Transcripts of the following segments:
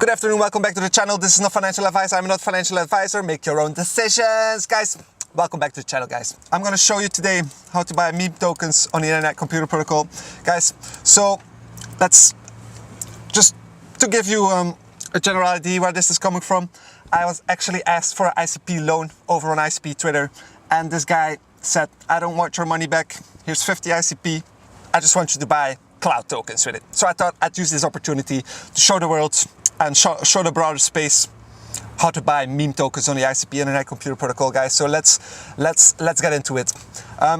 Good afternoon, welcome back to the channel. This is not financial advice. I'm not financial advisor. Make your own decisions, guys. Welcome back to the channel, guys. I'm going to show you today how to buy meme tokens on the Internet Computer Protocol, guys. So let's just to give you a general idea where this is coming from. I was actually asked for an ICP loan over on ICP Twitter, and this guy said, I don't want your money back. Here's 50 ICP. I just want you to buy cloud tokens with it. So I thought I'd use this opportunity to show the world and show the broader space how to buy meme tokens on the ICP Internet Computer Protocol, guys. So let's get into it.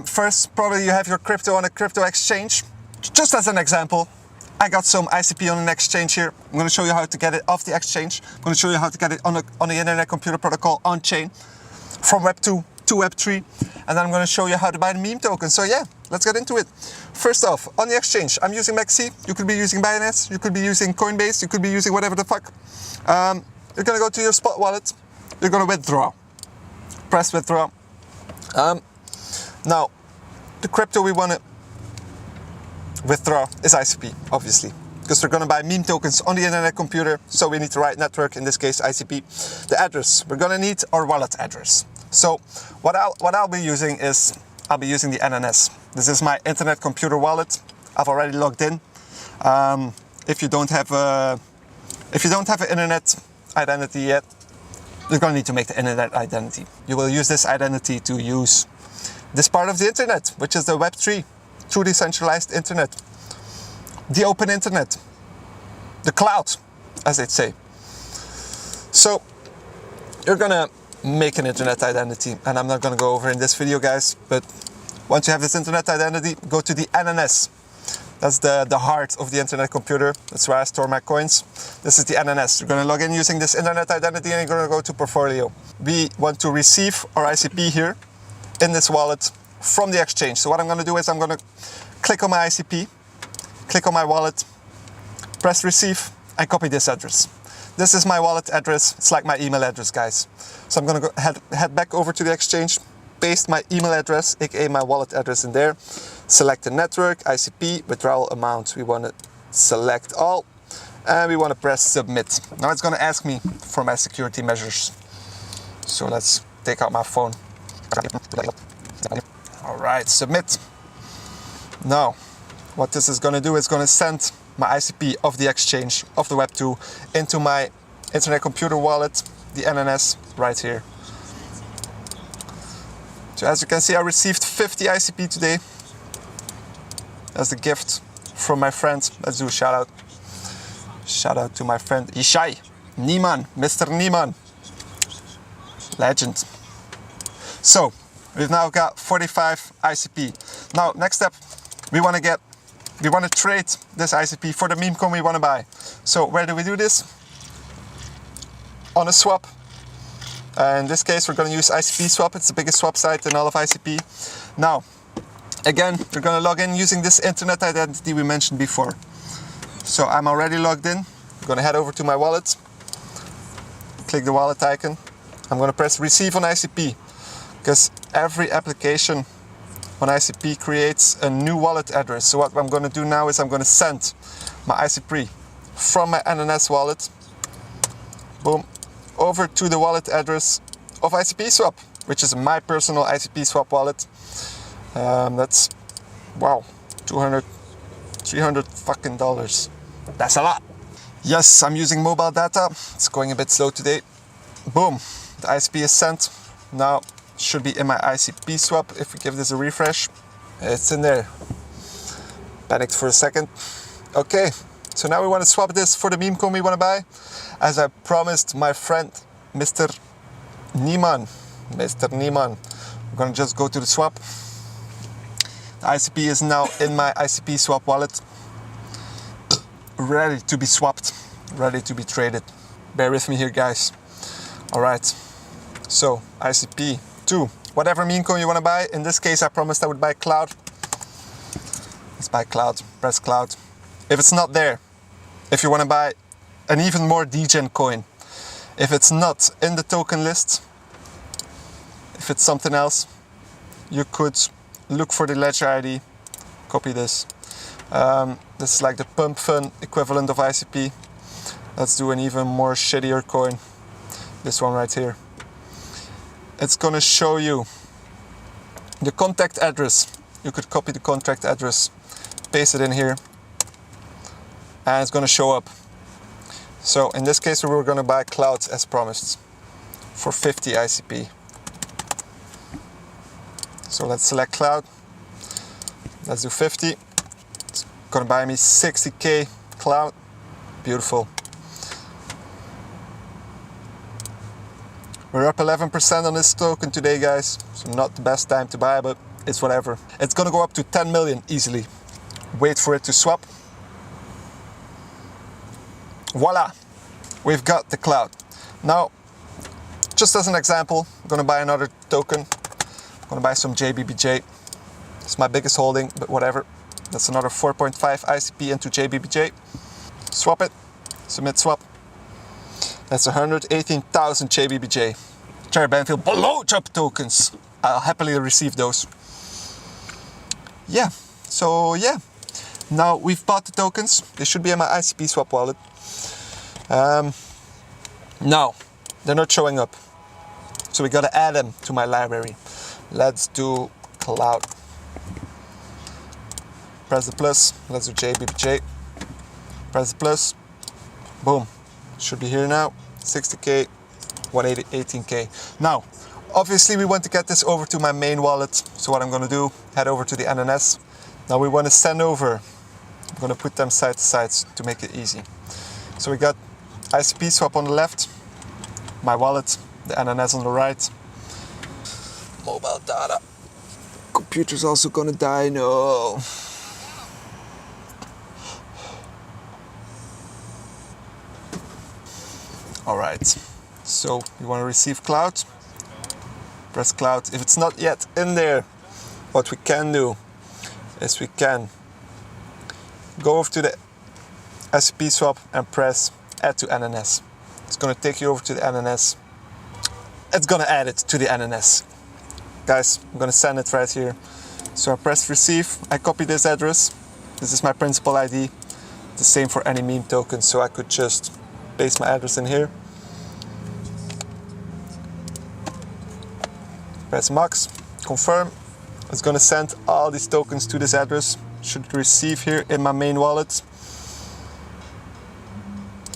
First, probably you have your crypto on a crypto exchange. Just as an example, I got some ICP on an exchange here. I'm going to show you how to get it off the exchange. I'm going to show you how to get it on the Internet Computer Protocol on chain from Web 2 to Web 3, and then I'm going to show you how to buy the meme token. So yeah, let's get into it. First off, on the exchange, I'm using Maxi. You could be using Binance, you could be using Coinbase, you could be using whatever the fuck. You're going to go to your spot wallet, you're going to withdraw. Press withdraw. Now, the crypto we want to withdraw is ICP, obviously, because we're going to buy meme tokens on the Internet Computer, so we need the right network, in this case ICP. The address, we're going to need our wallet address. So what I'll be using is, I'll be using the NNS. This is my Internet Computer wallet. I've already logged in. If you don't have an internet identity yet, you're going to need to make the internet identity. You will use this identity to use this part of the internet, which is the Web 3, true decentralized internet, the open internet, the cloud, as they say. So you're going to make an internet identity, and I'm not going to go over in this video, guys, but once you have this internet identity, go to the NNS. That's the heart of the Internet Computer. That's where I store my coins. This is the NNS. You're going to log in using this internet identity, and you're going to go to portfolio. We want to receive our ICP here in this wallet from the exchange. So what I'm going to do is I'm going to click on my ICP, click on my wallet, press receive, and copy this address. This is my wallet address. It's like my email address, guys. So I'm going to head back over to the exchange, paste my email address, aka my wallet address, in there. Select the network, ICP, withdrawal amount. We want to select all, and we want to press submit. Now it's going to ask me for my security measures. So let's take out my phone. All right, submit. Now, what this is going to do is going to send my ICP of the exchange, of the Web 2, into my Internet Computer wallet, the NNS, right here. So as you can see, I received 50 ICP today as a gift from my friend. Let's do a shout out. Shout out to my friend Ishai Niemann, Mr. Niemann. Legend. So we've now got 45 ICP. Now, next step, we want to trade this ICP for the meme coin we want to buy. So where do we do this? On a swap. In this case, we're going to use ICPSwap. It's the biggest swap site in all of ICP. Now, again, we're going to log in using this internet identity we mentioned before. So I'm already logged in. I'm going to head over to my wallet. Click the wallet icon. I'm going to press receive on ICP, because every application on ICP creates a new wallet address. So what I'm going to do now is I'm going to send my ICP from my NNS wallet, boom, over to the wallet address of ICPSwap, which is my personal ICPSwap wallet. That's, wow, 200, 300 fucking dollars. That's a lot. Yes, I'm using mobile data. It's going a bit slow today. Boom, the ICP is sent. Now should be in my ICPSwap. If we give this a refresh, it's in there. Panicked for a second. Okay, so now we want to swap this for the meme coin we want to buy. As I promised my friend, Mr. Niemann. I'm going to just go to the swap. The ICP is now in my ICPSwap wallet, ready to be swapped, ready to be traded. Bear with me here, guys. All right, so ICP to whatever meme coin you want to buy. In this case, I promised I would buy cloud. Let's buy cloud, press cloud. If it's not there, if you want to buy an even more degen coin, if it's not in the token list, if it's something else, you could look for the ledger ID, copy this. This is like the pump fund equivalent of ICP. Let's do an even more shittier coin. This one right here. It's gonna show you the contact address. You could copy the contact address, paste it in here, and it's gonna show up. So in this case, we were gonna buy clouds as promised for 50 ICP. So let's select cloud. Let's do 50. It's gonna buy me 60k cloud. Beautiful. We're up 11% on this token today, guys. So not the best time to buy, but it's whatever. It's gonna go up to 10 million easily. Wait for it to swap. Voila, we've got the cloud. Now, just as an example, I'm gonna buy another token. I'm gonna buy some JBBJ. It's my biggest holding, but whatever. That's another 4.5 ICP into JBBJ. Swap it, submit swap. That's 118,000 JBBJ. Jerry Banfield below drop tokens. I'll happily receive those. Yeah, so yeah. Now we've bought the tokens. They should be in my ICPSwap wallet. Now, they're not showing up. So we gotta add them to my library. Let's do cloud. Press the plus, let's do JBBJ. Press the plus, boom. Should be here now, 60k, 118k. Now, obviously we want to get this over to my main wallet. So what I'm gonna do, head over to the NNS. Now we wanna send over. I'm gonna put them side to side to make it easy. So we got ICPSwap on the left, my wallet, the NNS on the right. Mobile data. Computer's also gonna die, no. All right, so you want to receive cloud, press cloud. If it's not yet in there, what we can do is we can go over to the ICPSwap and press add to NNS. It's going to take you over to the NNS. It's going to add it to the NNS. Guys, I'm going to send it right here. So I press receive, I copy this address. This is my principal ID. The same for any meme token, so I could just paste my address in here. Press max, confirm. It's gonna send all these tokens to this address. Should receive here in my main wallet.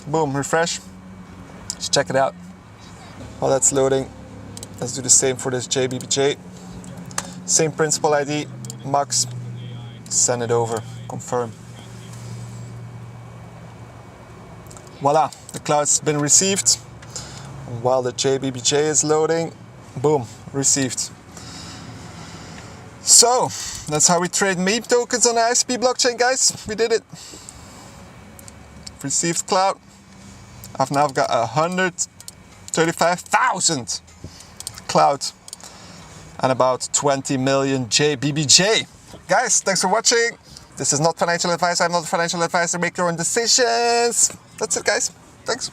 Boom, refresh. Let's check it out. While that's loading, let's do the same for this JBBJ. Same principal ID, max, send it over, confirm. Voila, the cloud's been received. And while the JBBJ is loading, boom, received. So, that's how we trade meme tokens on the ICP blockchain, guys. We did it. Received cloud. I've now got 135,000 cloud and about 20 million JBBJ. Guys, thanks for watching. This is not financial advice. I'm not a financial advisor. Make your own decisions. That's it, guys. Thanks.